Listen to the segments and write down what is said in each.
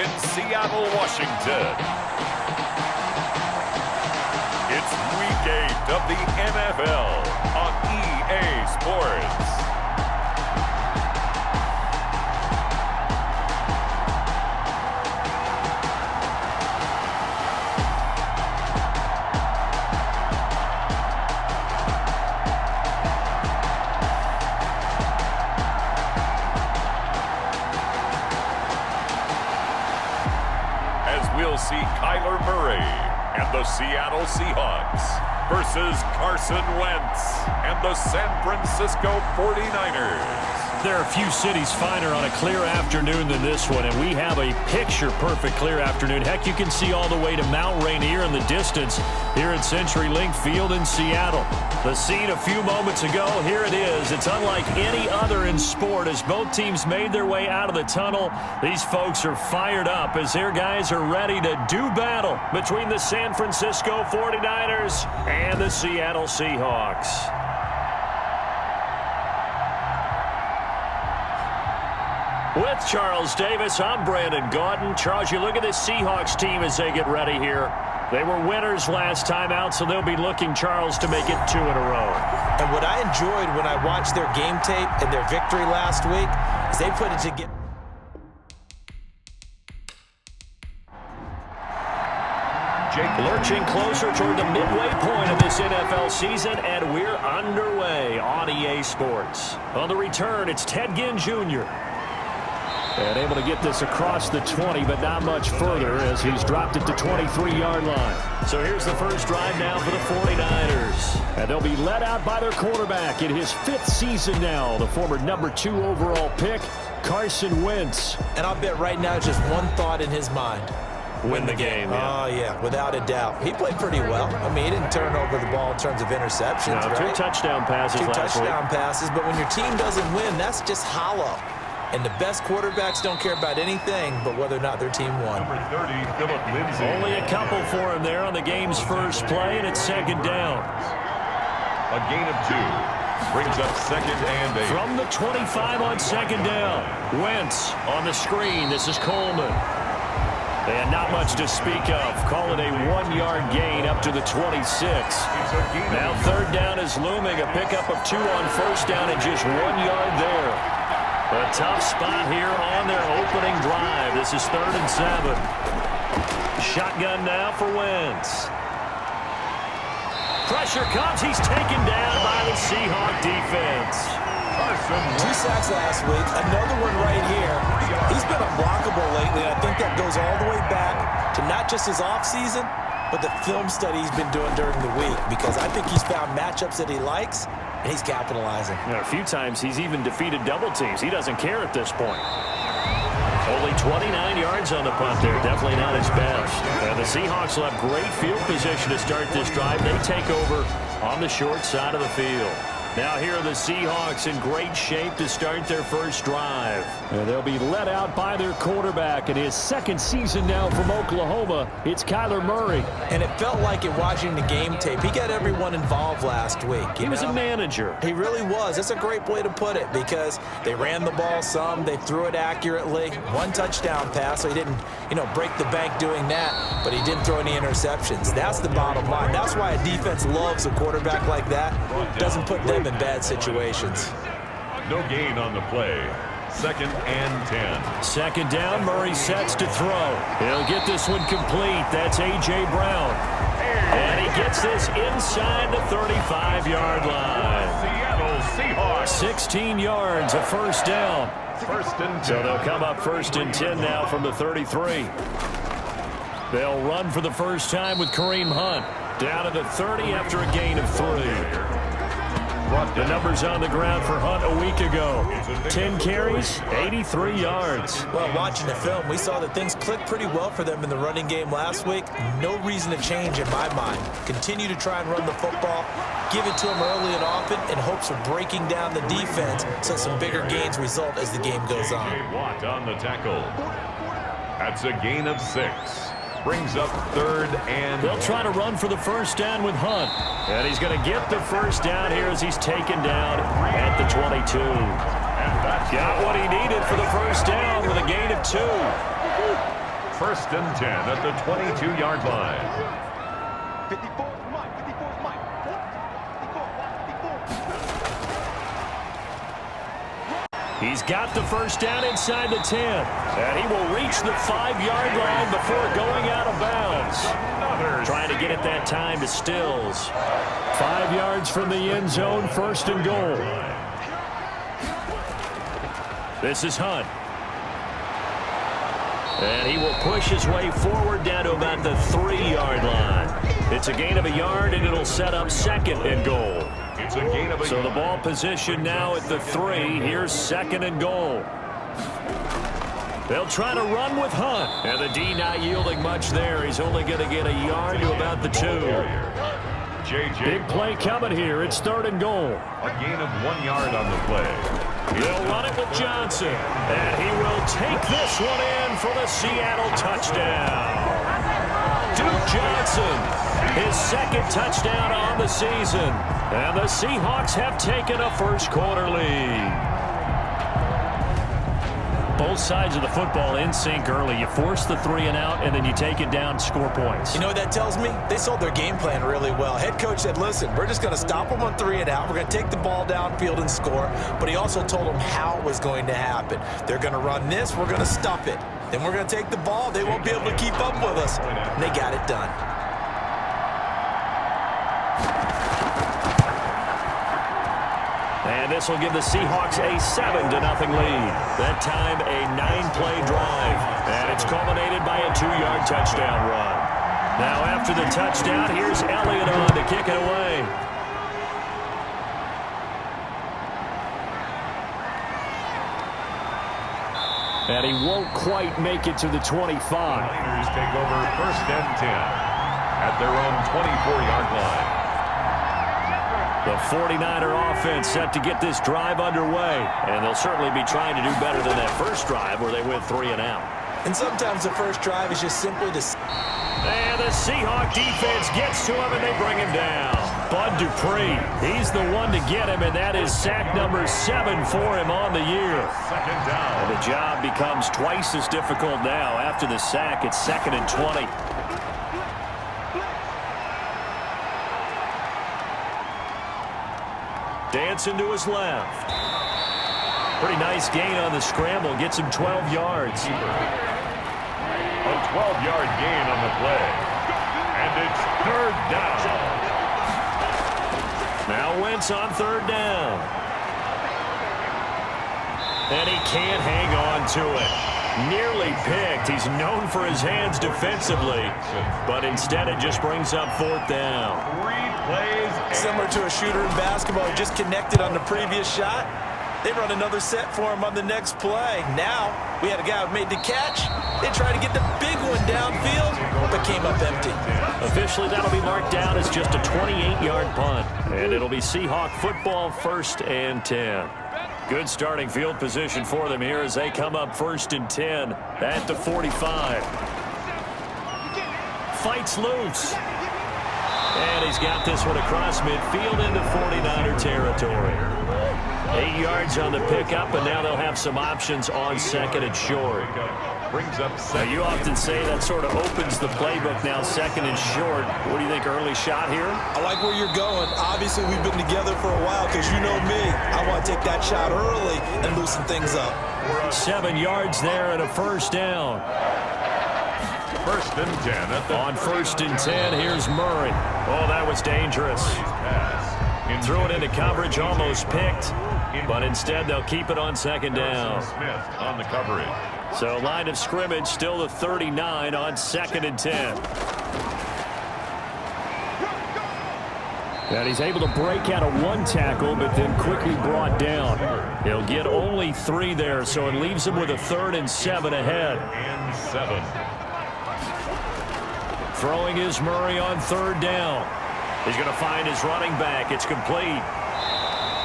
in Seattle, Washington. It's Week 8 of the NFL on EA Sports. We'll see Kyler Murray and the Seattle Seahawks versus Carson Wentz and the San Francisco 49ers. There are a few cities finer on a clear afternoon than this one, and we have a picture-perfect clear afternoon. Heck, you can see all the way to Mount Rainier in the distance here at CenturyLink Field in Seattle. The scene a few moments ago, here it is. It's unlike any other in sport as both teams made their way out of the tunnel. These folks are fired up as their guys are ready to do battle between the San Francisco 49ers and the Seattle Seahawks. With Charles Davis, I'm Brandon Gaudin. Charles, you look at this Seahawks team as they get ready here. They were winners last time out, so they'll be looking, Charles, to make it 2 in a row. And what I enjoyed when I watched their game tape and their victory last week is they put it together. Lurching closer toward the midway point of this NFL season, and we're underway on EA Sports. On the return, it's Ted Ginn Jr. And able to get this across the 20, but not much further as he's dropped it to 23-yard line. So here's the first drive now for the 49ers. And they'll be led out by their quarterback in his 5th season now, the former number 2 overall pick, Carson Wentz. And I'll bet right now just one thought in his mind. Win the game. Yeah. Oh, yeah, without a doubt. He played pretty well. I mean, he didn't turn over the ball in terms of interceptions, no, right? 2 touchdown passes last week. 2 touchdown passes, but when your team doesn't win, that's just hollow. And the best quarterbacks don't care about anything but whether or not their team won. Number 30, Phillip Lindsay. Only a couple for him there on the game's first play, and it's 2nd down. A gain of 2. Brings up 2nd and 8. From the 25 on 2nd down. Wentz on the screen. This is Coleman. And not much to speak of. Call it a 1-yard gain up to the 26. Now 3rd down is looming. A pickup of 2 on 1st down and just 1 yard there. A tough spot here on their opening drive. This is 3rd and 7. Shotgun now for Wentz. Pressure comes. He's taken down by the Seahawk defense. 2 sacks last week. Another one right here. He's been unblockable lately. I think that goes all the way back to not just his offseason, but the film study he's been doing during the week, because I think he's found matchups that he likes, and he's capitalizing. A few times he's even defeated double teams. He doesn't care at this point. Only 29 yards on the punt there. Definitely not his best. And the Seahawks will have great field position to start this drive. They take over on the short side of the field. Now here are the Seahawks in great shape to start their first drive. And they'll be led out by their quarterback in his 2nd season now from Oklahoma. It's Kyler Murray. And it felt like in watching the game tape, he got everyone involved last week. He was a manager. He really was. That's a great way to put it, because they ran the ball some, they threw it accurately. 1 touchdown pass, so he didn't, break the bank doing that, but he didn't throw any interceptions. That's the bottom line. That's why a defense loves a quarterback like that. Doesn't put them in bad situations. No gain on the play. 2nd and 10. 2nd down, Murray sets to throw. He'll get this one complete. That's A.J. Brown. And he gets this inside the 35-yard line. Seattle Seahawks. 16 yards, a 1st down. 1st and 10. So they'll come up 1st and 10 now from the 33. They'll run for the first time with Kareem Hunt. Down to the 30 after a gain of 3. The numbers on the ground for Hunt a week ago. 10 carries, 83 yards. Well, watching the film, we saw that things clicked pretty well for them in the running game last week. No reason to change in my mind. Continue to try and run the football, give it to them early and often in hopes of breaking down the defense so some bigger gains result as the game goes on. Watt on the tackle. That's a gain of 6. Brings up 3rd and... They'll try to run for the first down with Hunt. And he's going to get the first down here as he's taken down at the 22. Got what he needed for the first down with a gain of 2. first and 10 at the 22-yard line. He's got the first down inside the 10. And he will reach the 5-yard line before going out of bounds. Trying to get it that time to Stills. 5 yards from the end zone, first and goal. This is Hunt. And he will push his way forward down to about the 3-yard line. It's a gain of a yard, and it'll set up second and goal. It's a gain of a So the ball position now at the 3. Here's second and goal. They'll try to run with Hunt. And the D not yielding much there. He's only going to get a yard to about the 2. Big play coming here. It's third and goal. A gain of 1 yard on the play. They'll run it with Johnson. And he will take this one in for the Seattle touchdown. Duke Johnson, his second touchdown on the season. And the Seahawks have taken a first-quarter lead. Both sides of the football in sync early. You force the 3 and out, and then you take it down, score points. You know what that tells me? They sold their game plan really well. Head coach said, listen, we're just going to stop them on 3 and out. We're going to take the ball downfield and score. But he also told them how it was going to happen. They're going to run this. We're going to stuff it. Then we're going to take the ball. They won't be able to keep up with us. And they got it done. And this will give the Seahawks a 7-0 lead. That time a 9-play drive. And it's culminated by a 2-yard touchdown run. Now after the touchdown, here's Elliott on to kick it away. And he won't quite make it to the 25. Niners take over first and 10 at their own 24-yard line. The 49er offense set to get this drive underway. And they'll certainly be trying to do better than that first drive where they went 3 and out. And sometimes the first drive is just simply to... And the Seahawk defense gets to him and they bring him down. Bud Dupree, he's the one to get him, and that is sack number 7 for him on the year. Second down. And the job becomes twice as difficult now. After the sack, it's 2nd and 20. Dancing to his left. Pretty nice gain on the scramble. Gets him 12 yards. A 12-yard gain on the play. And it's third down. Now Wentz on third down. And he can't hang on to it. Nearly picked. He's known for his hands defensively. But instead it just brings up fourth down. 3 plays. Similar to a shooter in basketball who just connected on the previous shot. They run another set for him on the next play. Now, we had a guy who made the catch. They tried to get the big one downfield, but came up empty. Officially, that'll be marked down as just a 28-yard punt. And it'll be Seahawk football, 1st and 10. Good starting field position for them here as they come up 1st and 10 at the 45. Fights loose. And he's got this one across midfield into 49er territory. 8 yards on the pickup, and now they'll have some options on 2nd and short. Brings up Now, you often say that sort of opens the playbook now, 2nd and short. What do you think, early shot here? I like where you're going. Obviously, we've been together for a while because you know me. I want to take that shot early and loosen things up. 7 yards there and a first down. 1st and 10 at the On 1st and 10, here's Murray. Oh, that was dangerous. Threw it into coverage, almost picked. But instead, they'll keep it on 2nd down. Smith on the coverage. So line of scrimmage, still the 39 on 2nd and 10. And he's able to break out of 1 tackle, but then quickly brought down. He'll get only 3 there, so it leaves him with a 3rd and 7 ahead. And 7. Throwing is Murray on 3rd down. He's going to find his running back. It's complete.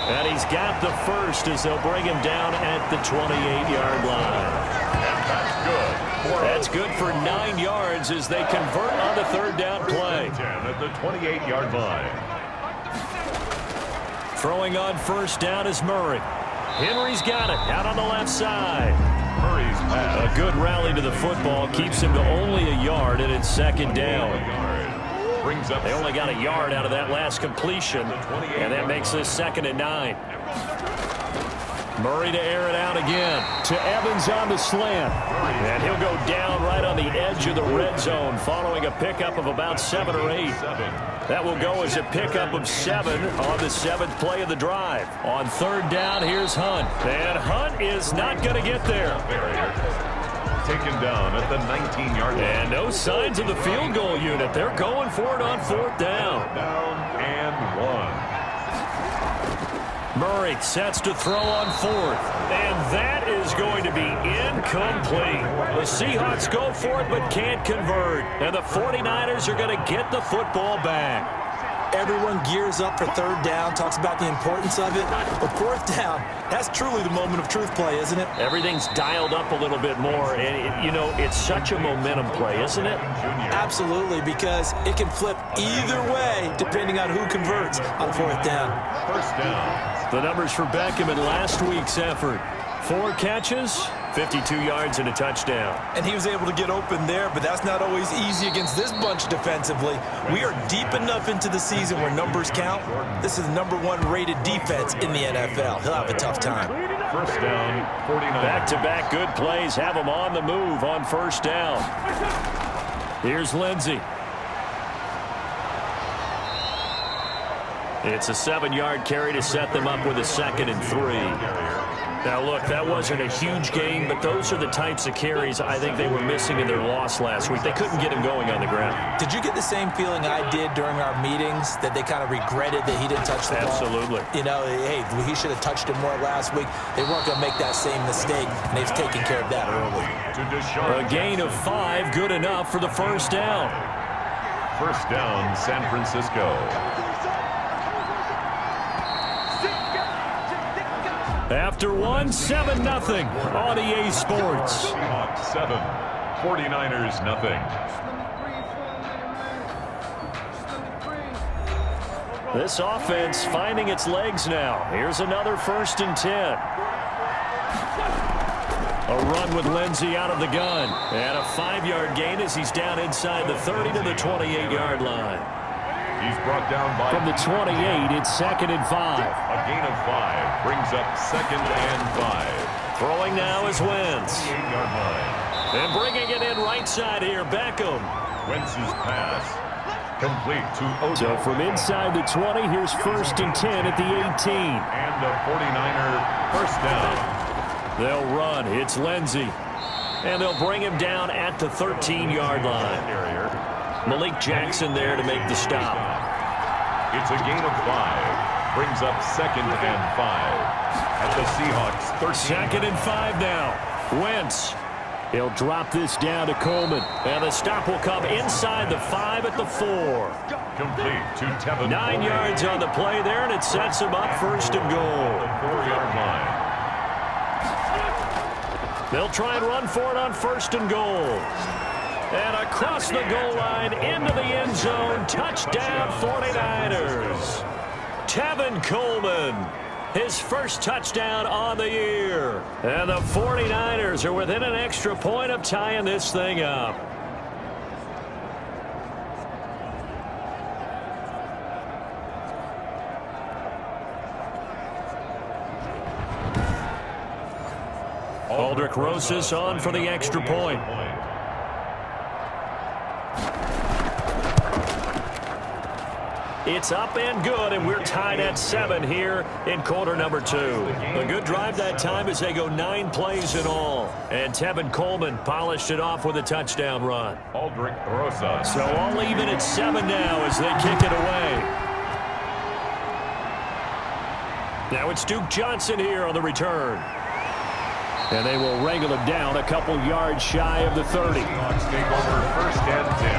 And he's got the first as they'll bring him down at the 28-yard line. And that's good. That's good for 9 yards as they convert on the 3rd down play. 10 at the 28-yard line. Throwing on 1st down is Murray. Henry's got it out on the left side. Murray's pass. A good rally to the football keeps him to only a yard, and it's second down. Brings up. They only got a yard out of that last completion, and that makes this 2nd and 9. Murray to air it out again. To Evans on the slant. And he'll go down right on the edge of the red zone following a pickup of about 7 or 8. That will go as a pickup of 7 on the 7th play of the drive. On 3rd down, here's Hunt. And Hunt is not going to get there. Taken down at the 19-yard line. And no signs of the field goal unit. They're going for it on 4th down. Down and 1. Murray sets to throw on 4th. And that is going to be incomplete. The Seahawks go for it but can't convert. And the 49ers are going to get the football back. Everyone gears up for 3rd down, talks about the importance of it. But 4th down, that's truly the moment of truth play, isn't it? Everything's dialed up a little bit more. And, it's such a momentum play, isn't it? Absolutely, because it can flip either way depending on who converts on 4th down. 1st down. The numbers for Beckham in last week's effort. 4 catches, 52 yards and a touchdown. And he was able to get open there, but that's not always easy against this bunch defensively. We are deep enough into the season where numbers count. This is the #1 rated defense in the NFL. He'll have a tough time. 1st down, 49. Back-to-back good plays have him on the move on 1st down. Here's Lindsey. It's a 7-yard carry to set them up with a 2nd and 3. Now, look, that wasn't a huge gain, but those are the types of carries I think they were missing in their loss last week. They couldn't get him going on the ground. Did you get the same feeling I did during our meetings, that they kind of regretted that he didn't touch the ball? Absolutely. Hey, he should have touched it more last week. They weren't going to make that same mistake, and they've taken care of that early. A gain of 5, good enough for the 1st down. 1st down, San Francisco. After 1, 7-0 on EA Sports. Seahawks 7, 49ers nothing. This offense finding its legs now. Here's another 1st and 10. A run with Lindsey out of the gun. And a 5-yard gain as he's down inside the 30 to the 28-yard line. He's brought down by... From the 28, it's 2nd and 5. A gain of 5 brings up 2nd and 5. Throwing now is Wentz. 8-yard line. And bringing it in right side here, Beckham. Wentz's pass complete to Odell. So from inside the 20, here's 1st and 10 at the 18. And a 49er 1st down. They'll run. It's Lindsey. And they'll bring him down at the 13-yard line. Malik Jackson there to make the stop. It's a gain of 5. Brings up 2nd and 5. At the Seahawks 13. 2nd and 5 now. Wentz. He'll drop this down to Coleman. And the stop will come inside the 5 at the 4. Complete to Tevin. 9 yards on the play there, and it sets him up 1st and goal. 4-yard line. They'll try and run for it on 1st and goal. And across the goal line into the end zone. Touchdown 49ers. Tevin Coleman. His first touchdown on the year. And the 49ers are within an extra point of tying this thing up. Aldrich Rosas on for the extra point. It's up and good, and we're tied at 7 here in quarter number 2. A good drive that time as they go 9 plays in all. And Tevin Coleman polished it off with a touchdown run. Aldrich Rosas. So all even at 7 now as they kick it away. Now it's Duke Johnson here on the return. And they will wrangle him down a couple yards shy of the 30. Seahawks take over 1st and 10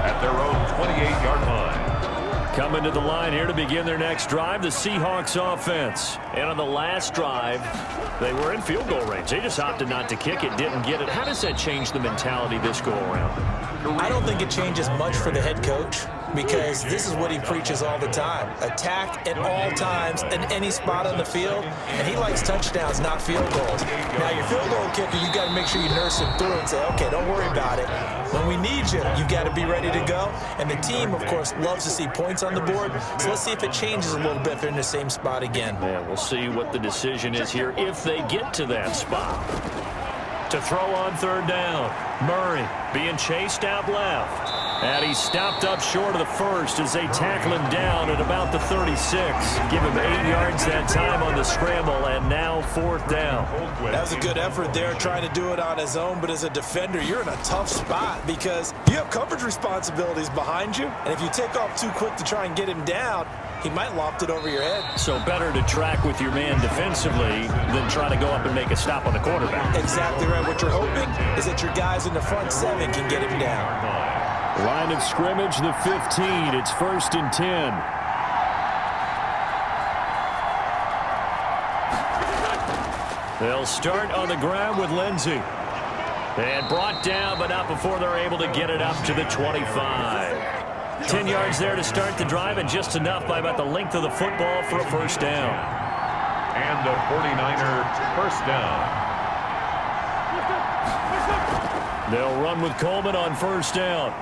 at their own 28-yard line. Coming to the line here to begin their next drive, the Seahawks offense. And on the last drive, they were in field goal range. They just opted not to kick it, didn't get it. How does that change the mentality this go around? I don't think it changes much for the head coach because this is what he preaches all the time. Attack at all times in any spot on the field, and he likes touchdowns, not field goals. Now, your field goal kicker, you got to make sure you nurse him through and say, okay, don't worry about it. When we need you, you got to be ready to go. And the team, of course, loves to see points on the board, so let's see if it changes a little bit if they're in the same spot again. Yeah, we'll see what the decision is here if they get to that spot. To throw on third down, Murray being chased out left. And he's stopped up short of the first as they tackle him down at about the 36. Give him 8 yards that time on the scramble, and now fourth down. That was a good effort there trying to do it on his own, but as a defender, you're in a tough spot because you have coverage responsibilities behind you, and if you take off too quick to try and get him down, he might loft it over your head. So better to track with your man defensively than try to go up and make a stop on the quarterback. Exactly right. What you're hoping is that your guys in the front 7 can get him down. Line of scrimmage, the 15. It's 1st and 10. They'll start on the ground with Lindsey. And brought down, but not before they're able to get it up to the 25. 10 yards there to start the drive, and just enough by about the length of the football for a first down. And the 49er first down. They'll run with Coleman on first down.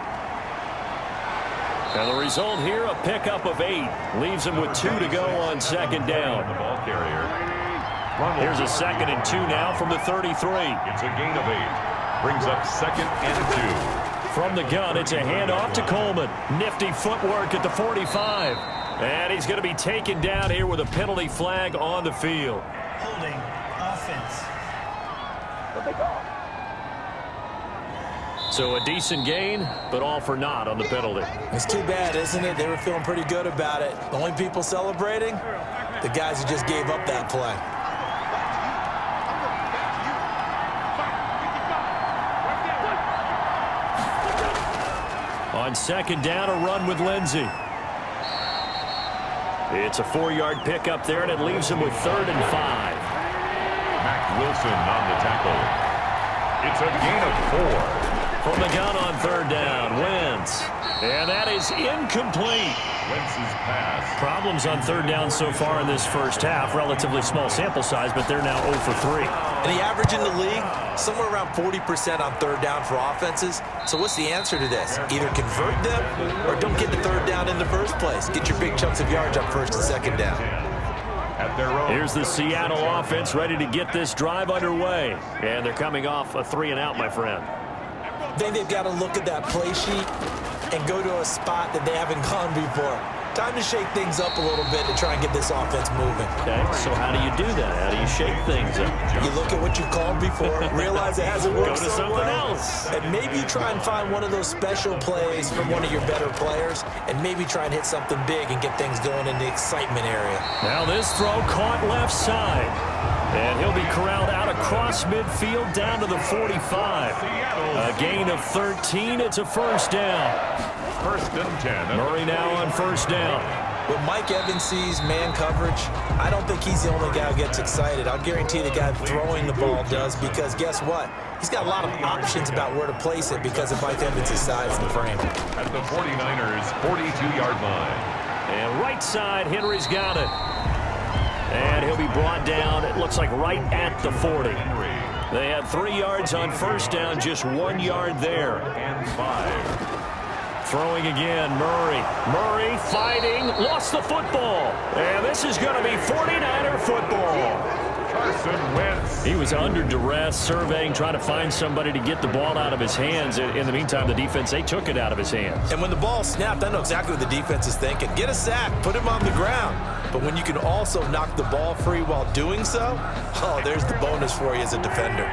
And the result here, a pickup of 8. Leaves him with 2 to go on second down. The ball carrier. Here's a 2nd and 2 now from the 33. It's a gain of 8. Brings up 2nd and 2. From the gun, it's a handoff to Coleman. Nifty footwork at the 45. And he's going to be taken down here with a penalty flag on the field. Holding offense. What they call? So a decent gain, but all for naught on the penalty. It's too bad, isn't it? They were feeling pretty good about it. The only people celebrating, the guys who just gave up that play. On second down, a run with Lindsey. It's a 4-yard pickup there, and it leaves him with 3rd and 5. Mac Wilson on the tackle. It's a gain of 4. From the gun on third down, Wentz. And that is incomplete. Wentz's pass. Problems on third down so far in this first half. Relatively small sample size, but they're now 0 for 3. And the average in the league, somewhere around 40% on third down for offenses. So what's the answer to this? Either convert them or don't get the third down in the first place. Get your big chunks of yards on first and second down. At their own. Here's the Seattle offense ready to get this drive underway. And they're coming off a 3-and-out, my friend. I think they've got to look at that play sheet and go to a spot that they haven't gone before. Time to shake things up a little bit to try and get this offense moving. Okay, so how do you do that? How do you shake things up? You look at what you called before, realize it hasn't worked Go to so something well, else. and maybe you try and find one of those special plays from one of your better players, and maybe try and hit something big and get things going in the excitement area. Now this throw caught left side. And he'll be corralled out across midfield down to the 45. A gain of 13. It's a first down. 1st and 10. Murray now on first down. When Mike Evans sees man coverage, I don't think he's the only guy who gets excited. I'll guarantee the guy throwing the ball does, because guess what? He's got a lot of options about where to place it because of Mike Evans' size and frame. At the 49ers' 42-yard line. And right side, Henry's got it. And he'll be brought down, it looks like right at the 40. They had 3 yards on first down, just 1 yard there. And 5. Throwing again, Murray. Murray fighting, lost the football. And this is going to be 49er football. Carson Wentz. He was under duress, surveying, trying to find somebody to get the ball out of his hands. In the meantime, the defense, they took it out of his hands. And when the ball snapped, I know exactly what the defense is thinking. Get a sack, put him on the ground. But when you can also knock the ball free while doing so, oh, there's the bonus for you as a defender.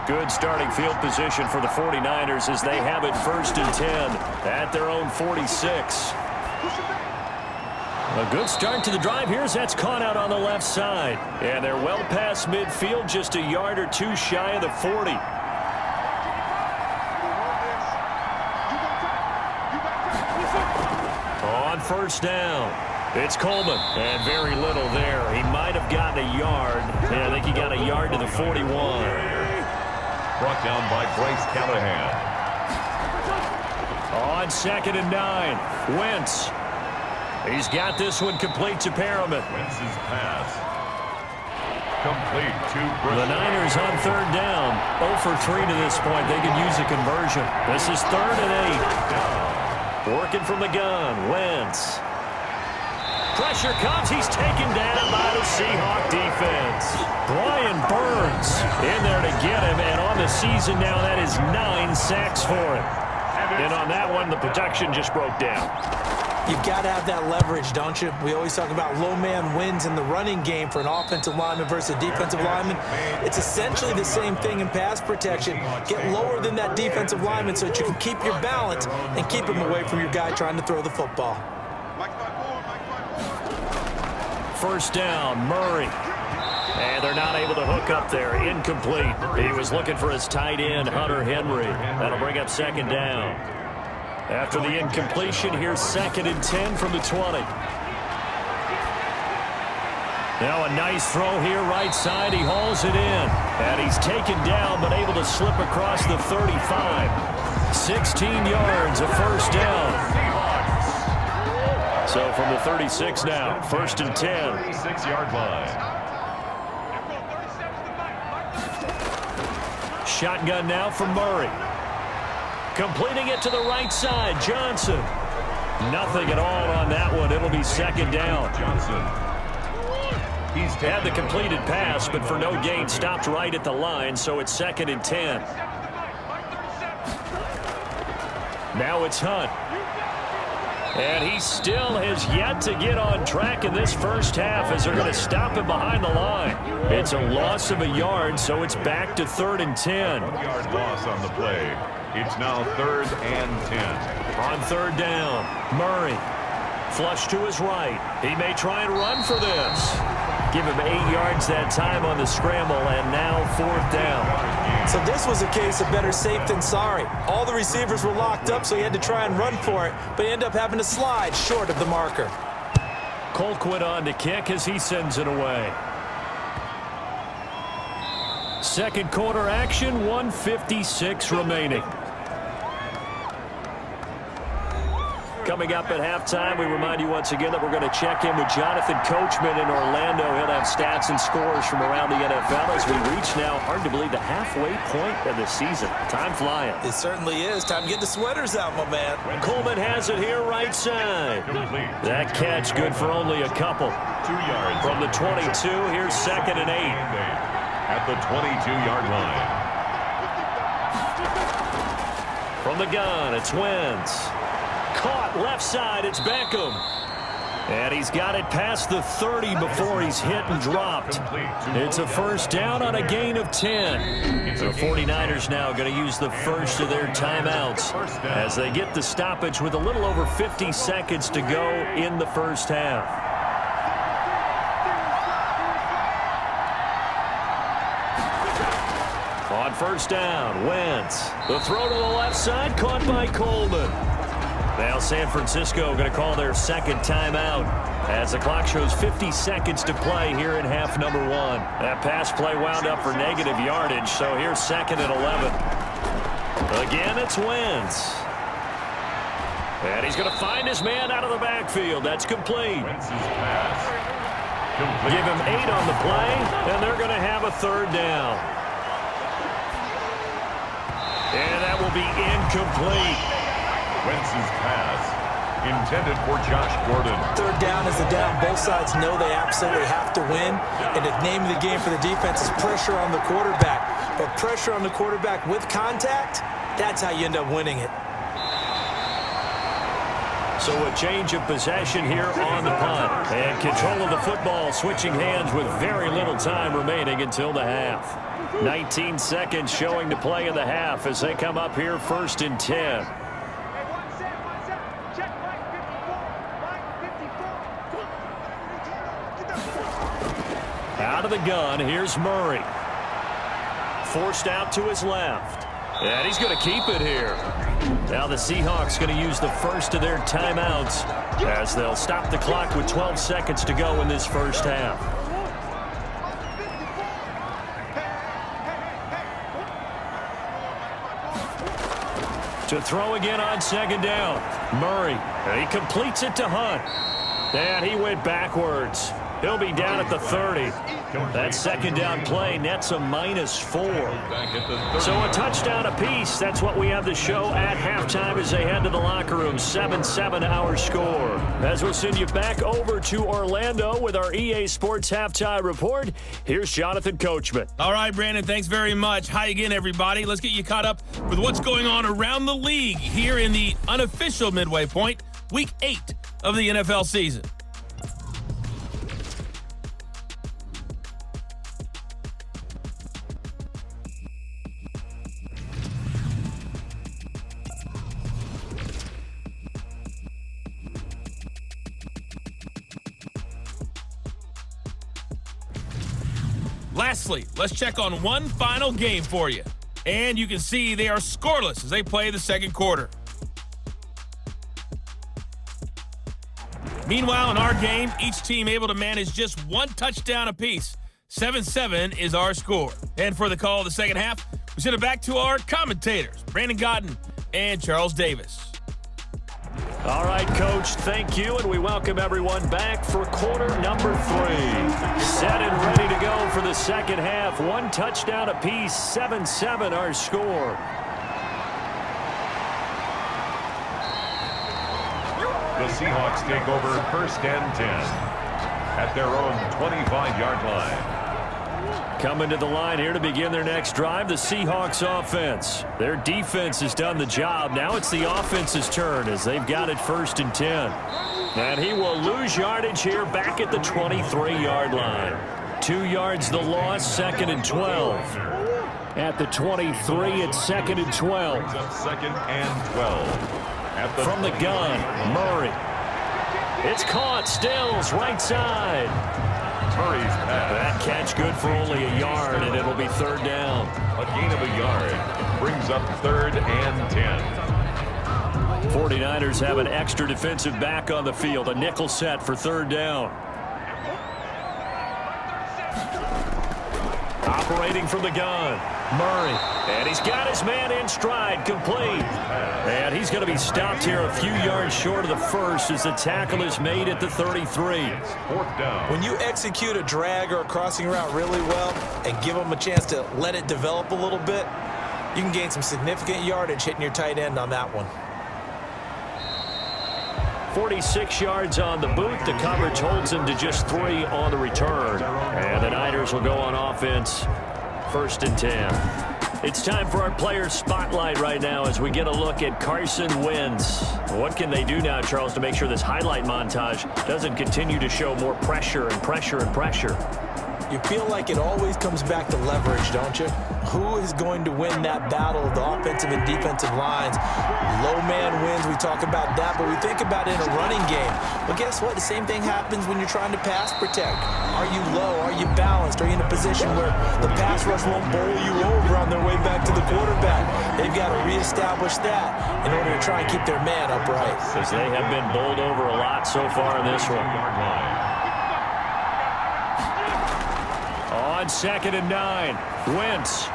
Good starting field position for the 49ers as they have it 1st and 10 at their own 46. A good start to the drive. Here's that's caught out on the left side. And they're well past midfield, just a yard or two shy of the 40. On first down, it's Coleman. And very little there. He might have gotten a yard. Yeah, I think he got a yard to the 41. Brought down by Bryce Callahan. On 2nd and 9, Wentz. He's got this one complete to Perriman. Wentz's pass. Complete to The Niners on 3rd down. 0 for 3 to this point. They could use a conversion. This is 3rd and 8. Working from the gun, Wentz. Pressure comes. He's taken down by the Seahawk defense. Brian Burns in there to get him. And on the season now, that is 9 sacks for him. And on that one, the protection just broke down. You've got to have that leverage, don't you? We always talk about low man wins in the running game for an offensive lineman versus a defensive lineman. It's essentially the same thing in pass protection. Get lower than that defensive lineman so that you can keep your balance and keep him away from your guy trying to throw the football. 1st down, Murray. And they're not able to hook up there. Incomplete. He was looking for his tight end, Hunter Henry. That'll bring up 2nd down. After the incompletion, here's 2nd and 10 from the 20. Now a nice throw here, right side. He hauls it in. And he's taken down, but able to slip across the 35. 16 yards, a 1st down. So from the 36 now, 1st and 10. 36-yard line. Shotgun now from Murray. Completing it to the right side, Johnson. Nothing at all on that one. It'll be 2nd down. Johnson. He's Had the completed pass, but for no gain, stopped right at the line, so it's 2nd and 10. Now it's Hunt. And he still has yet to get on track in this first half as they're going to stop him behind the line. It's a loss of a yard, so it's back to 3rd and 10. 1-yard loss on the play. It's now 3rd and 10. On 3rd down, Murray. Flush to his right. He may try and run for this. Give him 8 yards that time on the scramble, and now 4th down. So this was a case of better safe than sorry. All the receivers were locked up, so he had to try and run for it, but he ended up having to slide short of the marker. Colquitt on to kick as he sends it away. 2nd quarter action, 1:56 remaining. Coming up at halftime, we remind you once again that we're going to check in with Jonathan Coachman in Orlando. He'll have stats and scores from around the NFL as we reach now, hard to believe, the halfway point of the season. Time flying. It certainly is. Time to get the sweaters out, my man. Coleman has it here right side. That catch good for only a couple. 2 yards. From the 22, here's 2nd and 8. At the 22-yard line. From the gun, it's Wentz. Caught left side, it's Beckham. And he's got it past the 30 before he's hit and dropped. It's a 1st down on a gain of 10. The 49ers now going to use the first of their timeouts as they get the stoppage with a little over 50 seconds to go in the first half. On 1st down, Wentz. The throw to the left side, caught by Coleman. Now San Francisco going to call their 2nd timeout as the clock shows 50 seconds to play here in half number 1. That pass play wound up for negative yardage, so here's 2nd and 11. Again, it's Wentz. And he's going to find his man out of the backfield. That's complete. Wentz's pass. Complete. Give him 8 on the play, and they're going to have a 3rd down. And that will be incomplete. Wentz's pass intended for Josh Gordon. 3rd down is the down. Both sides know they absolutely have to win. And the name of the game for the defense is pressure on the quarterback. But pressure on the quarterback with contact, that's how you end up winning it. So a change of possession here on the punt. And control of the football switching hands with very little time remaining until the half. 19 seconds showing to play in the half as they come up here 1st and 10. Out of the gun, here's Murray. Forced out to his left. And he's going to keep it here. Now the Seahawks going to use the first of their timeouts as they'll stop the clock with 12 seconds to go in this first half. To throw again on second down. Murray. He completes it to Hunt. And he went backwards. He'll be down at the 30. That second down play nets a -4. So a touchdown apiece. That's what we have to show at halftime as they head to the locker room. 7-7 our score. As we'll send you back over to Orlando with our EA Sports Halftime Report, here's Jonathan Coachman. All right, Brandon, thanks very much. Hi again, everybody. Let's get you caught up with what's going on around the league here in the unofficial midway point, Week 8 of the NFL season. Lastly, let's check on one final game for you. And you can see they are scoreless as they play the second quarter. Meanwhile, in our game, each team able to manage just one touchdown apiece. 7-7 is our score. And for the call of the second half, we send it back to our commentators, Brandon Godden and Charles Davis. All right, Coach, thank you, and we welcome everyone back for quarter number 3. Set and ready to go for the second half. One touchdown apiece, 7-7 our score. The Seahawks take over 1st and 10 at their own 25-yard line. Coming to the line here to begin their next drive, the Seahawks offense. Their defense has done the job. Now it's the offense's turn as they've got it 1st and 10. And he will lose yardage here back at the 23-yard line. 2 yards the loss, 2nd and 12. At the 23, it's 2nd and 12. 2nd and 12. From the gun, Murray. It's caught, Stills, right side. Murray's pass. That catch good for only a yard, and it'll be 3rd down. A gain of a yard brings up 3rd and 10. 49ers have an extra defensive back on the field. A nickel set for 3rd down. Operating from the gun, Murray. And he's got his man in stride, complete. And he's going to be stopped here a few yards short of the first as the tackle is made at the 33. 4th down. When you execute a drag or a crossing route really well and give them a chance to let it develop a little bit, you can gain some significant yardage hitting your tight end on that one. 46 yards on the boot. The coverage holds him to just 3 on the return. And the Niners will go on offense, 1st and 10. It's time for our player spotlight right now as we get a look at Carson Wentz. What can they do now, Charles, to make sure this highlight montage doesn't continue to show more pressure and pressure and pressure? You feel like it always comes back to leverage, don't you? Who is going to win that battle of the offensive and defensive lines? Low man wins. We talk about that, but we think about it in a running game. But guess what? The same thing happens when you're trying to pass protect. Are you low? Are you balanced? Are you in a position where the pass rush won't bowl you over on their way back to the quarterback? They've got to reestablish that in order to try and keep their man upright. Because they have been bowled over a lot so far in this one. On 2nd and 9, Wentz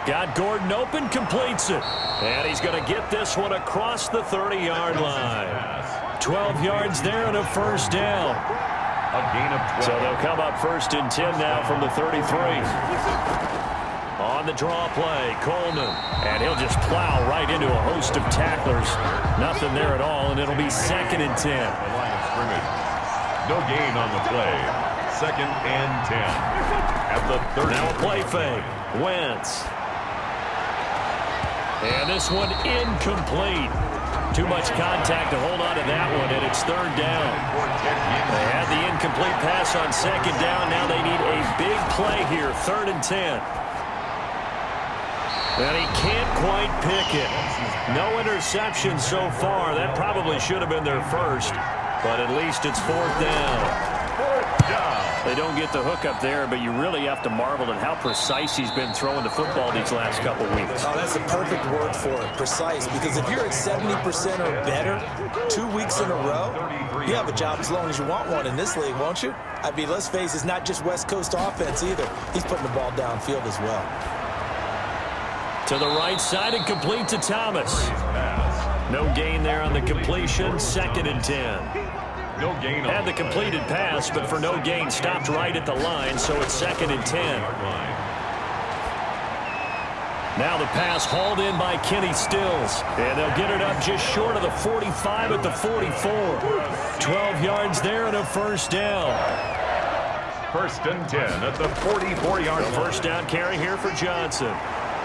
got Gordon open, completes it. And he's going to get this one across the 30-yard line. 12 yards there and a 1st down. A gain of 12. So they'll come up 1st and 10 now from the 33. On the draw play, Coleman. And he'll just plow right into a host of tacklers. Nothing there at all, and it'll be 2nd and 10. The line of scrimmage. No gain on the play. 2nd and 10. At the 30. Now a play fake. Wentz. And this one incomplete. Too much contact to hold on to that one, and it's 3rd down. They had the incomplete pass on 2nd down. Now they need a big play here, 3rd and 10. And he can't quite pick it. No interception so far. That probably should have been their first, but at least it's 4th down. They don't get the hook up there, but you really have to marvel at how precise he's been throwing the football these last couple weeks. Oh, that's the perfect word for it, precise, because if you're at 70% or better 2 weeks in a row, you have a job as long as you want one in this league, won't you? I mean, let's face it, it's not just West Coast offense either. He's putting the ball downfield as well. To the right side and complete to Thomas. No gain there on the completion. 2nd and 10. No gain on Had the completed pass, but for no gain, stopped right at the line, so it's 2nd and 10. Now the pass hauled in by Kenny Stills, and they'll get it up just short of the 45 at the 44. 12 yards there and a first down. 1st and 10 at the 44-yard line. First down carry here for Johnson.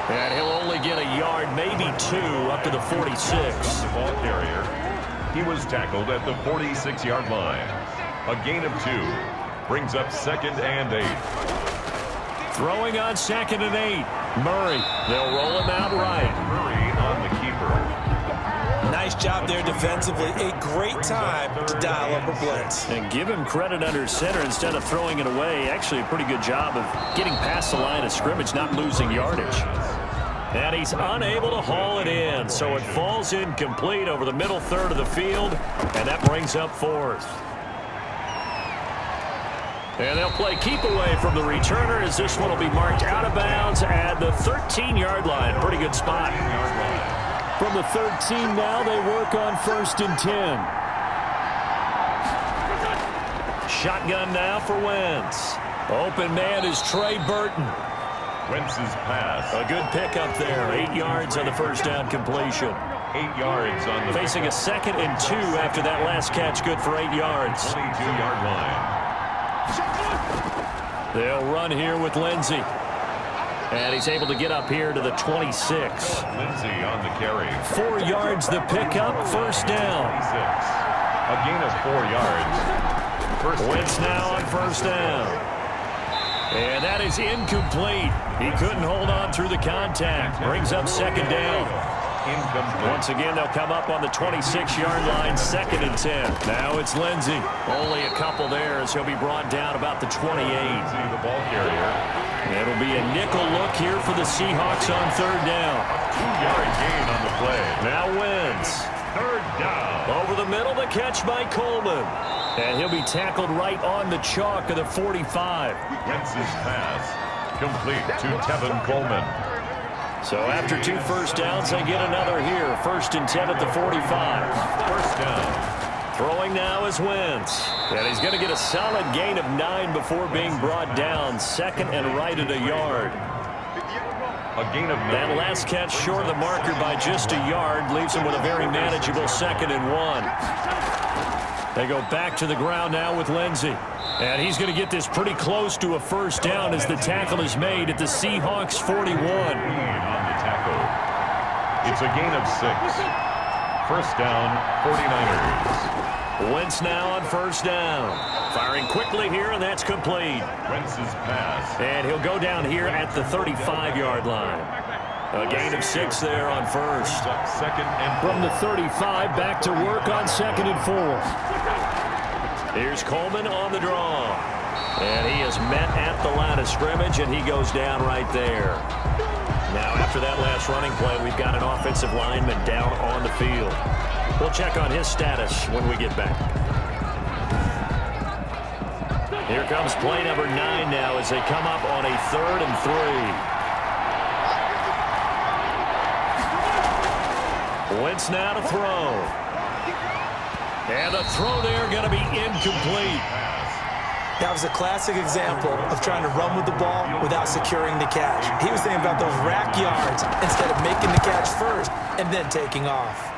And he'll only get a yard, maybe 2, up to the 46. The ball carrier. He was tackled at the 46-yard line. A gain of 2 brings up 2nd and 8. Throwing on 2nd and 8. Murray. They'll roll him out right. Murray on the keeper. Nice job there defensively. A great time to dial up a blitz. And give him credit under center instead of throwing it away. Actually a pretty good job of getting past the line of scrimmage, not losing yardage. And he's unable to haul it in, so it falls incomplete over the middle third of the field, and that brings up 4th. And they'll play keep away from the returner as this one will be marked out of bounds at the 13-yard line. Pretty good spot. From the 13 now, they work on 1st and 10. Shotgun now for Wentz. Open man is Trey Burton. Wentz's pass. A good pickup there. 8 yards on the first down completion. 8 yards on the Facing a 2nd and 2 after that last catch, good for 8 yards. 22-yard line. They'll run here with Lindsey. And he's able to get up here to the 26. Lindsey on the carry. 4 yards the pickup, first down. 26. A gain of 4 yards. Wentz now on first down. And that is incomplete. He couldn't hold on through the contact. Brings up 2nd down. Incomplete. Once again, they'll come up on the 26-yard line, 2nd and 10. Now it's Lindsey. Only a couple there as he'll be brought down about the 28. Lindsey, the ball carrier. It'll be a nickel look here for the Seahawks on 3rd down. 2-yard gain on the play. Now Wentz. 3rd down. Over the middle, the catch by Coleman. And he'll be tackled right on the chalk of the 45. Wentz's pass complete to Tevin Coleman. So after 2 first downs, they get another here. 1st and 10 at the 45. First down. Throwing now is Wentz. And he's going to get a solid gain of 9 before being brought down. 2nd and right at a yard. A gain of 9. That last catch short of the marker by just a yard leaves him with a very manageable 2nd and 1. They go back to the ground now with Lindsey. And he's going to get this pretty close to a first down as the tackle is made at the Seahawks 41. On the tackle. It's a gain of 6. First down, 49ers. Wentz now on first down. Firing quickly here, and that's complete. Wentz's pass. And he'll go down here at the 35-yard line. A gain of 6 there on first. 2nd and 4. From the 35, back to work on 2nd and 4. Here's Coleman on the draw. And he is met at the line of scrimmage, and he goes down right there. Now, after that last running play, we've got an offensive lineman down on the field. We'll check on his status when we get back. Here comes play number 9 now as they come up on a 3rd and 3. Wentz now to throw. And the throw there going to be incomplete. That was a classic example of trying to run with the ball without securing the catch. He was thinking about those rack yards instead of making the catch first and then taking off.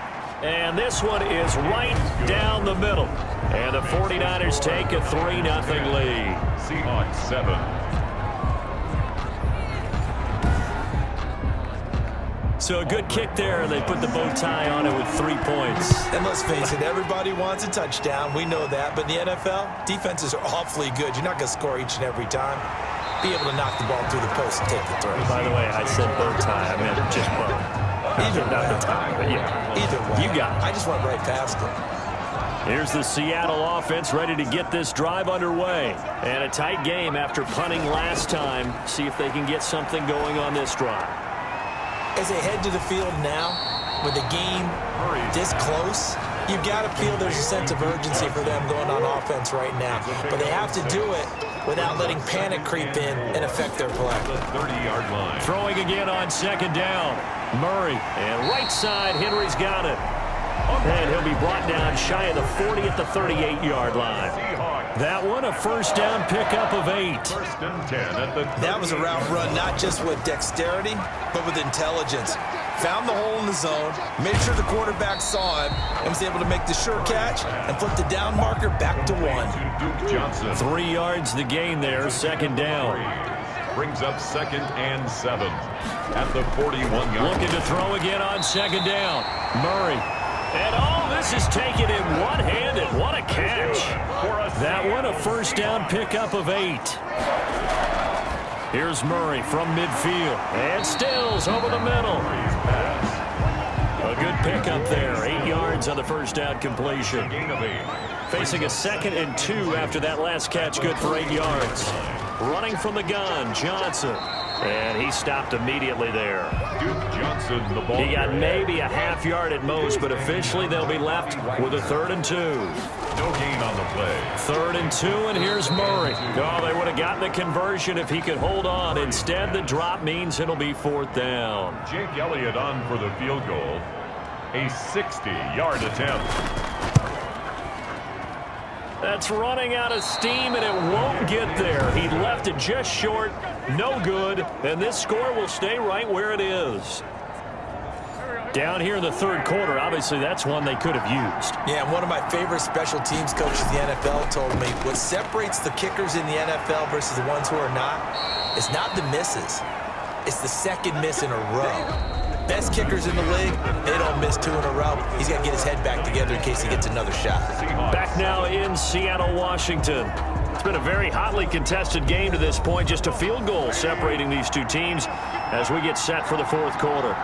And this one is right down the middle. And the 49ers take a 3-0 lead. Seahawks 7. So a good kick there, and they put the bow tie on it with 3 points. And let's face it, everybody wants a touchdown. We know that. But in the NFL, defenses are awfully good. You're not going to score each and every time. Be able to knock the ball through the post and take the throw. By the way, I said bow tie. I meant just bow. Either Not way. the tie, but yeah. Either way. You got it. I just went right past it. Here's the Seattle offense ready to get this drive underway. And a tight game after punting last time. See if they can get something going on this drive. As they head to the field now, with the game this close, you've got to feel there's a sense of urgency for them going on offense right now. But they have to do it without letting panic creep in and affect their play. The 30-yard line. Throwing again on 2nd down. Murray. And right side, Henry's got it. And he'll be brought down shy of the 40 at the 38-yard line. That one, a first down pickup of 8. First and 10 at the That was a route run not just with dexterity, but with intelligence. Found the hole in the zone, made sure the quarterback saw him, and was able to make the sure catch and flip the down marker back to 1. Duke Johnson. 3 yards the gain there, second down. Brings up second and 7 at the 41-yard. Looking to throw again on second down. Murray. And this is taken in one-handed. What a catch. That one, a first down pickup of 8. Here's Murray from midfield. And Stills over the middle. A good pickup there. 8 yards on the first down completion. Facing a 2nd and 2 after that last catch, good for 8 yards. Running from the gun, Johnson. And he stopped immediately there. Duke Johnson, the ball. He got maybe a half yard at most, but officially they'll be left with a 3rd and 2. No gain on the play. 3rd and 2, and here's Murray. Oh, they would have gotten the conversion if he could hold on. Instead, the drop means it'll be 4th down. Jake Elliott on for the field goal. A 60-yard attempt. That's running out of steam, and it won't get there. He left it just short, no good, and this score will stay right where it is. Down here in the 3rd quarter, obviously that's one they could have used. Yeah, and one of my favorite special teams coaches in the NFL told me what separates the kickers in the NFL versus the ones who are not is not the misses. It's the second miss in a row. Best kickers in the league, they don't miss 2 in a row. He's got to get his head back together in case he gets another shot. Back now in Seattle, Washington. It's been a very hotly contested game to this point. Just a field goal separating these two teams as we get set for the 4th quarter.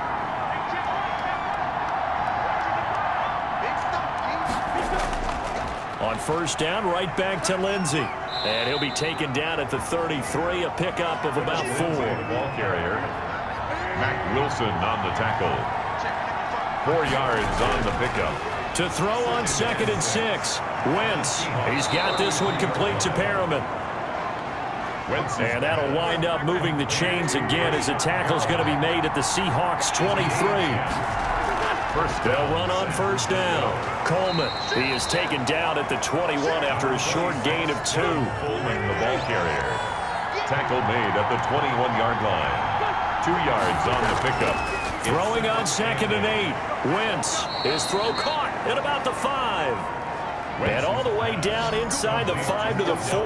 On first down, right back to Lindsey. And he'll be taken down at the 33, a pickup of about 4. Ball carrier. Mac Wilson on the tackle. 4 yards on the pickup. To throw on 2nd and 6. Wentz. He's got this one complete to Perriman. And that'll wind up moving the chains again as a tackle's going to be made at the Seahawks 23. They'll run on first down. Coleman. He is taken down at the 21 after a short gain of 2. Coleman, the ball carrier. Tackle made at the 21-yard line. 2 yards on the pickup. Throwing on 2nd and 8. Wentz. His throw caught at about the 5. And all the way down inside the 5 to the 4.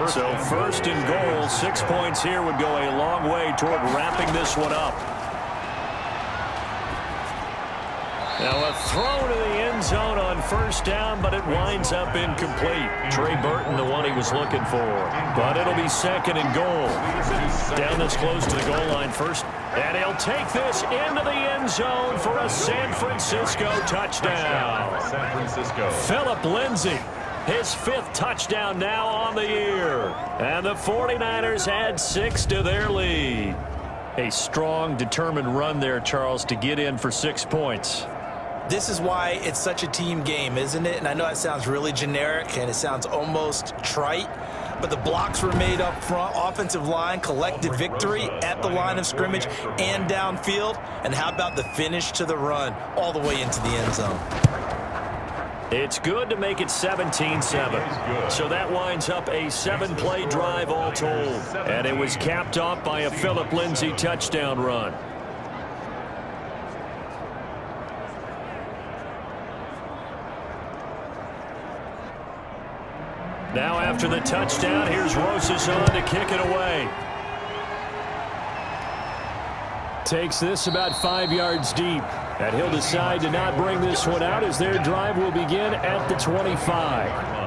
So first and goal, 6 points here would go a long way toward wrapping this one up. Now a throw to the end zone on first down, but it winds up incomplete. Trey Burton, the one he was looking for. But it'll be 2nd and goal. Down this close to the goal line first. And he'll take this into the end zone for a San Francisco touchdown. San Francisco. Philip Lindsay, his 5th touchdown now on the year. And the 49ers add 6 to their lead. A strong, determined run there, Charles, to get in for 6 points. This is why it's such a team game, isn't it? And I know that sounds really generic and it sounds almost trite, but the blocks were made up front, offensive line, collective victory at the line of scrimmage and downfield. And how about the finish to the run all the way into the end zone? It's good to make it 17-7. So that winds up a 7-play drive all told. And it was capped off by a Philip Lindsay touchdown run. Now after the touchdown, here's Rosas on to kick it away. Takes this about 5 yards deep. And he'll decide to not bring this one out as their drive will begin at the 25.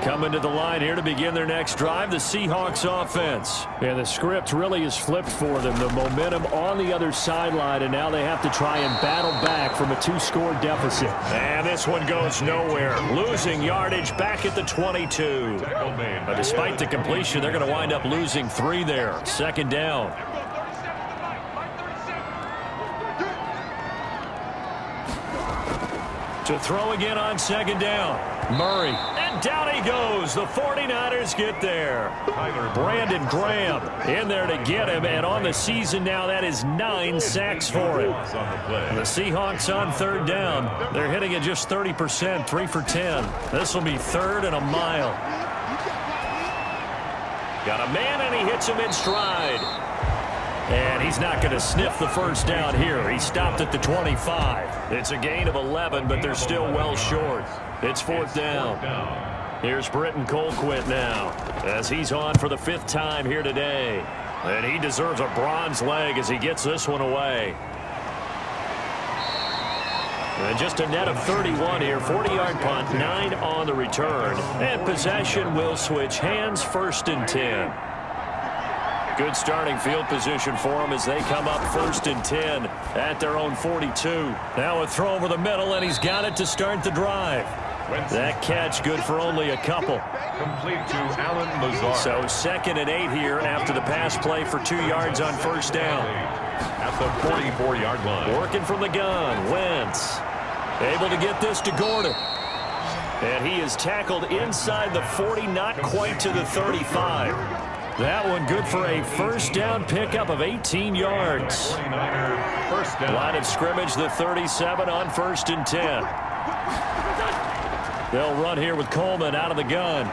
Coming to the line here to begin their next drive, the Seahawks offense. And the script really is flipped for them. The momentum on the other sideline, and now they have to try and battle back from a 2-score deficit. And this one goes nowhere. Losing yardage back at the 22. But despite the completion, they're going to wind up losing 3 there. 2nd down. To throw again on 2nd down. Murray, and down he goes. The 49ers get there. Brandon Graham in there to get him, and on the season now, that is 9 sacks for him. The Seahawks on third down. They're hitting at just 30%, 3 for 10. This will be third and a mile. Got a man, and he hits him in stride. And he's not going to sniff the first down here. He stopped at the 25. It's a gain of 11, but they're still well short. It's fourth down. Here's Britton Colquitt now, as he's on for the 5th time here today. And he deserves a bronze leg as he gets this one away. And just a net of 31 here. 40-yard punt, 9 on the return. And possession will switch hands, 1st and 10. Good starting field position for them as they come up 1st and 10 at their own 42. Now a throw over the middle, and he's got it to start the drive. That catch good for only a couple. Complete to Alan Lazard. So 2nd and 8 here after the pass play for 2 yards on first down. At the 44-yard line. Working from the gun, Wentz. Able to get this to Gordon. And he is tackled inside the 40, not quite to the 35. That one good for a first down pickup of 18 yards. First down. Line of scrimmage, the 37 on 1st and 10. They'll run here with Coleman out of the gun.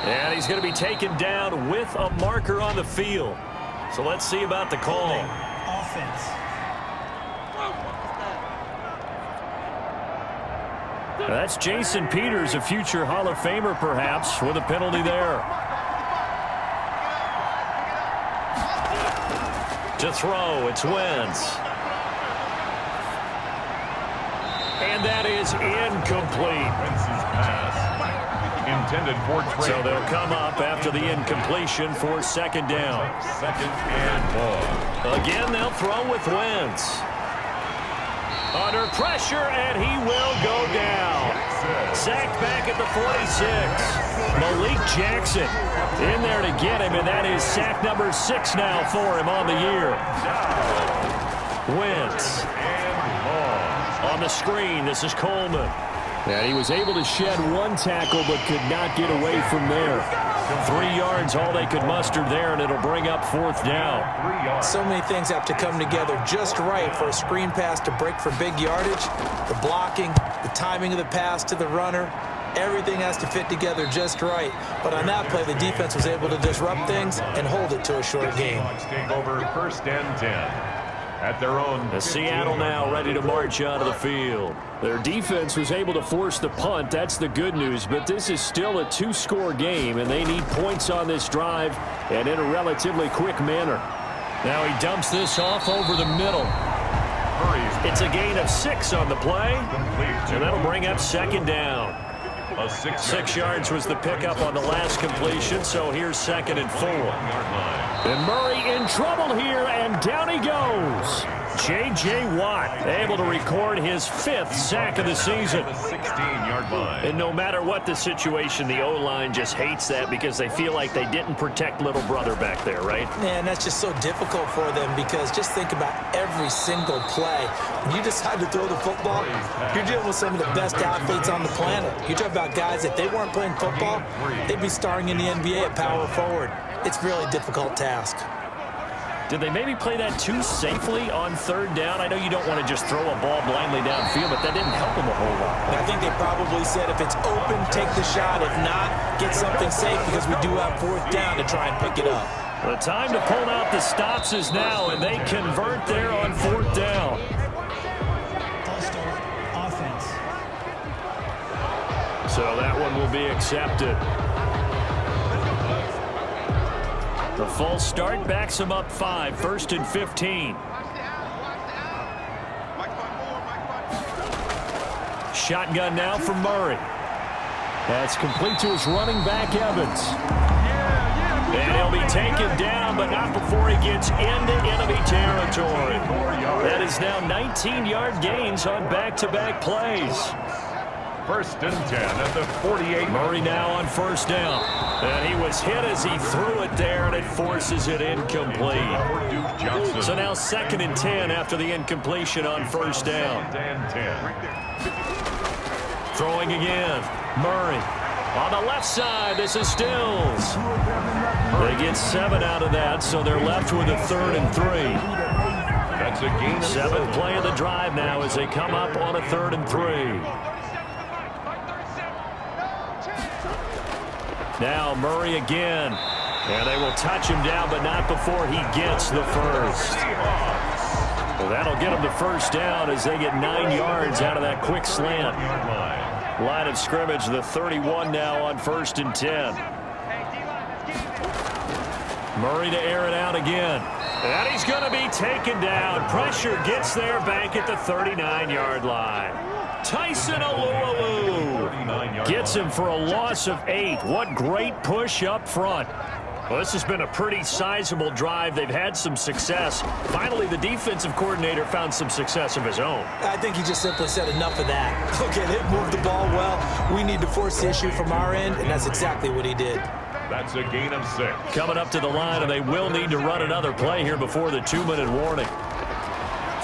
And he's going to be taken down with a marker on the field. So let's see about the call. Offense. That's Jason Peters, a future Hall of Famer perhaps, with a penalty there. To throw, it's Wentz. And that is incomplete. Wentz's pass intended for Trey. So they'll come up after the incompletion for 2nd down. 2nd and more. Again, they'll throw with Wentz. Under pressure, and he will go down. Sacked back at the 46. Malik Jackson in there to get him, and that is sack number 6 now for him on the year. Wentz. On the screen, this is Coleman. And he was able to shed 1 tackle, but could not get away from there. 3 yards, all they could muster there, and it'll bring up 4th down. So many things have to come together just right for a screen pass to break for big yardage. The blocking, the timing of the pass to the runner, everything has to fit together just right. But on that play, the defense was able to disrupt things and hold it to a short game. Take over 1st and 10. At their own. The Seattle now ready to march out of the field. Their defense was able to force the punt. That's the good news. But this is still a 2-score game, and they need points on this drive and in a relatively quick manner. Now he dumps this off over the middle. It's a gain of 6 on the play, and that'll bring up 2nd down. 6 yards was the pickup on the last completion, so here's 2nd and 4. And Murray in trouble here, and down he goes. J.J. Watt able to record his 5th sack of the season. 16-yard line. And no matter what the situation, the O-line just hates that because they feel like they didn't protect little brother back there, right? Man, that's just so difficult for them because just think about every single play. When you decide to throw the football, you're dealing with some of the best athletes on the planet. You talk about guys, if they weren't playing football, they'd be starring in the NBA at power forward. It's a really difficult task. Did they maybe play that too safely on 3rd down? I know you don't want to just throw a ball blindly downfield, but that didn't help them a whole lot. I think they probably said if it's open, take the shot. If not, get something safe because we do have 4th down to try and pick it up. The time to pull out the stops is now, and they convert there on 4th down. False start. Offense. So that one will be accepted. The false start backs him up 5, 1st and 15. Shotgun now from Murray. That's complete to his running back, Evans. And he'll be taken down, but not before he gets into enemy territory. That is now 19-yard gains on back-to-back plays. 1st and 10 at the 48. Murray now on 1st down. And he was hit as he threw it there, and it forces it incomplete. So now 2nd and 10 after the incompletion on 1st down. Throwing again. Murray. On the left side, this is Stills. They get 7 out of that, so they're left with a 3rd and 3. That's a gain of 7th play of the drive now as they come up on a 3rd and 3. Now Murray again. And they will touch him down, but not before he gets the first. Well, that'll get him the first down as they get 9 yards out of that quick slant. Line of scrimmage, the 31 now on 1st and 10. Murray to air it out again. And he's going to be taken down. Pressure gets there back at the 39-yard line. Tyson Alualu gets him for a loss of 8. What great push up front. Well, this has been a pretty sizable drive. They've had some success. Finally, the defensive coordinator found some success of his own. I think he just simply said enough of that. Okay, they moved the ball well. We need to force the issue from our end, and that's exactly what he did. That's a gain of 6. Coming up to the line, and they will need to run another play here before the 2-minute warning.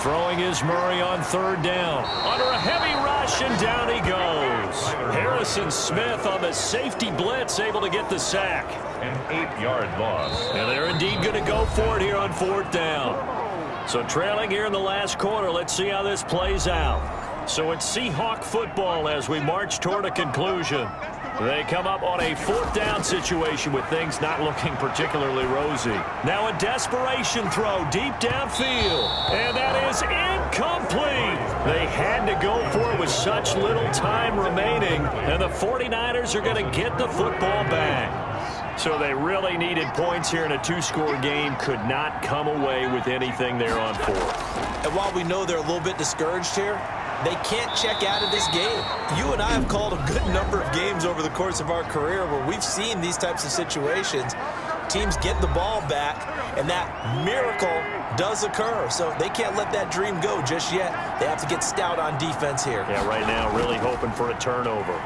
Throwing is Murray on 3rd down. Under a heavy rush, and down he goes. Harrison Smith on the safety blitz, able to get the sack. An 8-yard loss. And they're indeed going to go for it here on 4th down. So trailing here in the last quarter, let's see how this plays out. So it's Seahawk football as we march toward a conclusion. They come up on a 4th down situation with things not looking particularly rosy. Now a desperation throw deep downfield. And that is incomplete. They had to go for it with such little time remaining. And the 49ers are going to get the football back. So they really needed points here in a 2-score game. Could not come away with anything there on 4th. And while we know they're a little bit discouraged here, they can't check out of this game. You and I have called a good number of games over the course of our career where we've seen these types of situations. Teams get the ball back, and that miracle does occur. So they can't let that dream go just yet. They have to get stout on defense here. Yeah, right now really hoping for a turnover.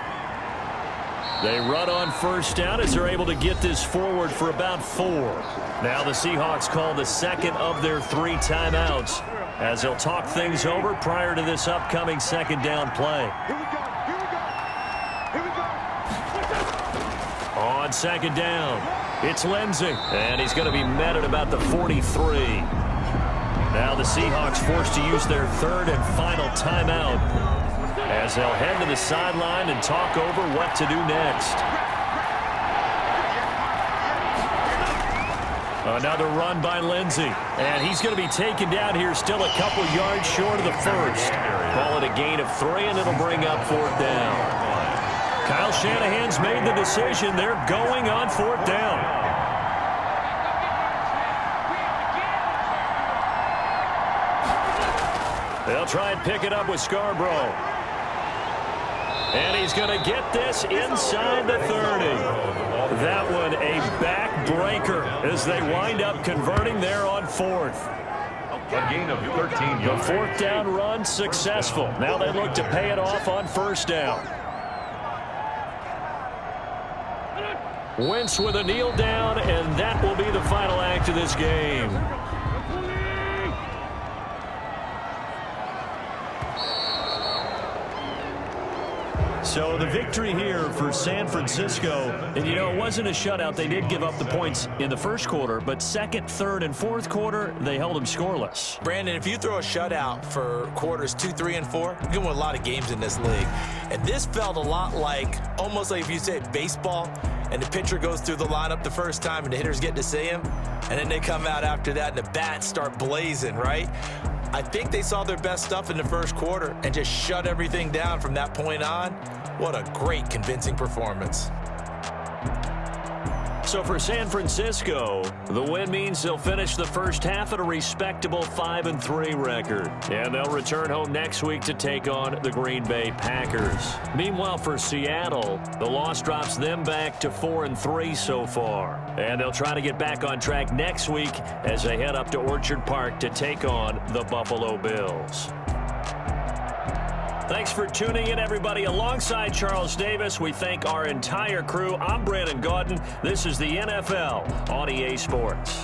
They run on 1st down as they're able to get this forward for about 4. Now the Seahawks call the 2nd of their 3 timeouts as they'll talk things over prior to this upcoming 2nd down play. On 2nd down, it's Lindsey, and he's going to be met at about the 43. Now the Seahawks forced to use their 3rd and final timeout as they'll head to the sideline and talk over what to do next. Another run by Lindsey, and he's going to be taken down here still a couple yards short of the first. Call it a gain of 3, and it'll bring up 4th down. Kyle Shanahan's made the decision. They're going on 4th down. They'll try and pick it up with Scarborough. And he's going to get this inside the 30. That one a backbreaker as they wind up converting there on 4th. A gain of 13 The yards. 4th down run successful. Now they look to pay it off on 1st down. Wentz with a kneel down, and that will be the final act of this game. So the victory here for San Francisco, and you know, it wasn't a shutout. They did give up the points in the first quarter, but 2nd, 3rd, and 4th quarter, they held them scoreless. Brandon, if you throw a shutout for quarters 2, 3, and 4, you're going to win a lot of games in this league. And this felt a lot like, almost like if you say baseball, and the pitcher goes through the lineup the first time and the hitters get to see him, and then they come out after that and the bats start blazing, right? I think they saw their best stuff in the first quarter and just shut everything down from that point on. What a great, convincing performance. So for San Francisco, the win means they'll finish the first half at a respectable 5-3 record. And they'll return home next week to take on the Green Bay Packers. Meanwhile, for Seattle, the loss drops them back to 4-3 so far. And they'll try to get back on track next week as they head up to Orchard Park to take on the Buffalo Bills. Thanks for tuning in, everybody. Alongside Charles Davis, we thank our entire crew. I'm Brandon Gaudin. This is the NFL on EA Sports.